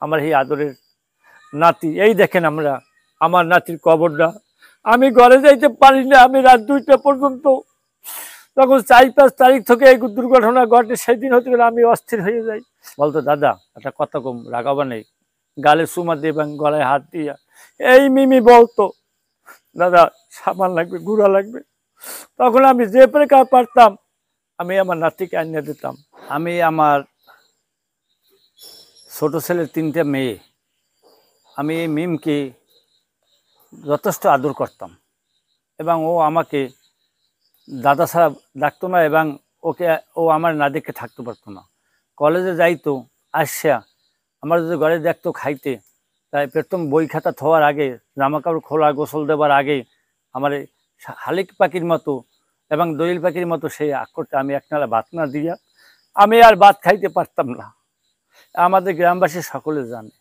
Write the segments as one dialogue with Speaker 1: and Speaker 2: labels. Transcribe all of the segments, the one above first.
Speaker 1: আমার এই আদরের নাতি। এই দেখেন আমরা আমার নাতির কবরটা। আমি ঘরে যাইতে পারি না, আমি রাত 2টা পর্যন্ত, তখন 4-5 তারিখ থেকে এই দুর্ঘটনা ঘটে, সেদিন হতে গেলে আমি অস্থির হয়ে যাই। বলতো দাদা একটা কথা কম, রাগাবা নেই, গালে চুমা দিয়ে এবং গলায় হাত দিয়া এই মিমি বলতো দাদা সাবান লাগবে, গুঁড়া লাগবে। তখন আমি যে প্রকার পারতাম আমি আমার নাতিকে আনিয়ে দিতাম। আমি আমার ছোট ছেলের 3টে মেয়ে, আমি এই মিমকে যথেষ্ট আদর করতাম এবং ও আমাকে দাদা ছাড়া ডাকতো না এবং ও আমার না দেখে থাকতে পারতো না। কলেজে যাইতো, আসা আমার যদি ঘরে দেখতো খাইতে, তাই প্রথম বই খাতা থোয়ার আগে, জামা কাপড় খোলা, গোসল দেবার আগে আমার শালিক পাখির মতো এবং দোয়েল পাখির মতো সেই আক্ষরটা আমি একনালা ভাত না দিয়া আমি আর ভাত খাইতে পারতাম না। আমাদের গ্রামবাসী সকলে জানে।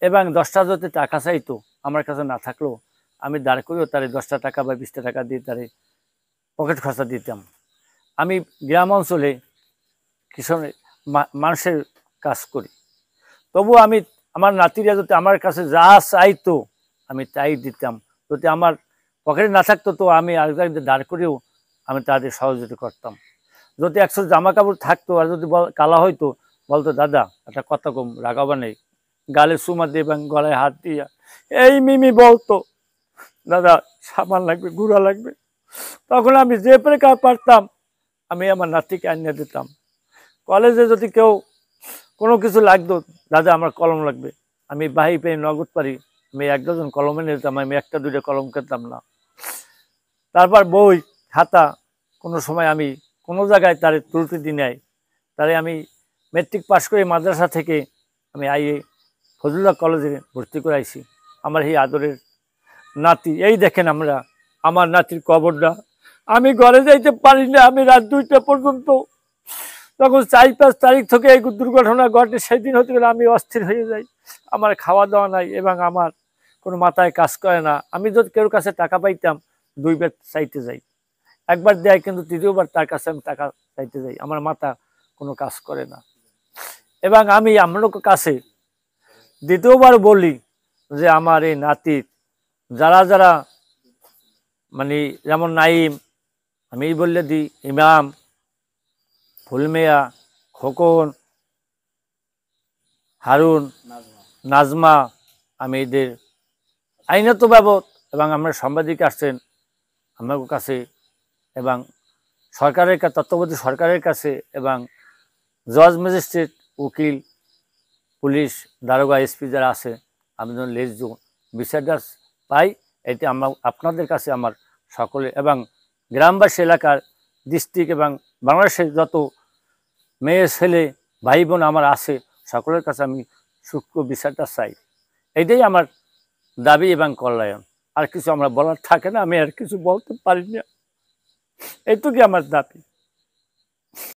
Speaker 1: এবং 10টা যদি টাকা চাইতো আমার কাছে না থাকলেও আমি দাঁড় করেও তারে 10টা টাকা বা 20টা টাকা দিয়ে তারে পকেট খরচা দিতাম। আমি গ্রাম অঞ্চলে কৃষকের মানুষের কাজ করি, তবু আমি আমার নাতিরা যদি আমার কাছে যা চাইতো আমি তাই দিতাম। যদি আমার পকেটে না থাকতো তো আমি আরেকজনকে দাঁড় করেও আমি তাদের সহযোগিতা করতাম। যদি 100 জামা কাপড় থাকতো আর যদি কালা হইতো, বলতো দাদা একটা কথা কম, রাগাবা নেই, গালে চুমা দিয়ে এবং গলায় হাত দিয়া এই মিমি বলতো দাদা সাবান লাগবে, গুঁড়া লাগবে। তখন আমি যে প্রকার পারতাম আমি আমার নাতিকে আনিয়ে দিতাম। কলেজে যদি কেউ কোনো কিছু লাগতো, দাদা আমার কলম লাগবে, আমি বাহি পেয়ে নগদ পারি, আমি 1 ডজন কলমে নিতাম, আমি 1টা-2টা কলম কিনতাম না। তারপর বই খাতা কোনো সময় আমি কোনো জায়গায় তারে ত্রুটি দিই নাই, তারে আমি মেট্রিক পাস করে মাদ্রাসা থেকে আমি আইয়ে ফজলুল্লাহ কলেজে ভর্তি করাইছি। আমার এই আদরের নাতি। এই দেখেন আমরা আমার নাতির কবরটা। আমি ঘরে যাইতে পারি না, আমি রাত 2টা পর্যন্ত, তখন 4-5 তারিখ থেকে এই দুর্ঘটনা ঘটে, সেদিন হতে গেলে আমি অস্থির হয়ে যাই। আমার খাওয়া দাওয়া নাই এবং আমার কোনো মাথায় কাজ করে না। আমি যদি কেউ কাছে টাকা পাইতাম 2 বার চাইতে যাই, একবার দেয় কিন্তু 3য়বার তার কাছে আমি টাকা চাইতে যাই, আমার মাথা কোনো কাজ করে না। এবং আমি আপনার কাছে 2য়বার বলি যে আমার এই নাতির যারা যারা মানে যেমন নাইম, আমি বললে দিই, ইমাম, ফুলমিয়া, খোকন, হারুন, নাজমা, আমি এদের আইনত বাবদ এবং আমরা সাংবাদিক আসছেন আমার কাছে এবং সরকারের তত্ত্বাবধায়ক সরকারের কাছে এবং জজ ম্যাজিস্ট্রেট, উকিল, পুলিশ, দারোগা, এসপি যারা আছে, আমি যেন লেজ্জ বিচারটা পাই, এটি আমরা আপনাদের কাছে আমার সকলে এবং গ্রামবাসী এলাকার ডিস্ট্রিক্ট এবং বাংলাদেশের যত মেয়ে ছেলে ভাই বোন আমার আছে সকলের কাছে আমি সূক্ষ্ম বিচারটা চাই। এটাই আমার দাবি এবং কল্যাণ। আর কিছু আমরা বলার থাকে না, আমি আর কিছু বলতে পারি না, এইটুকুই আমার দাবি।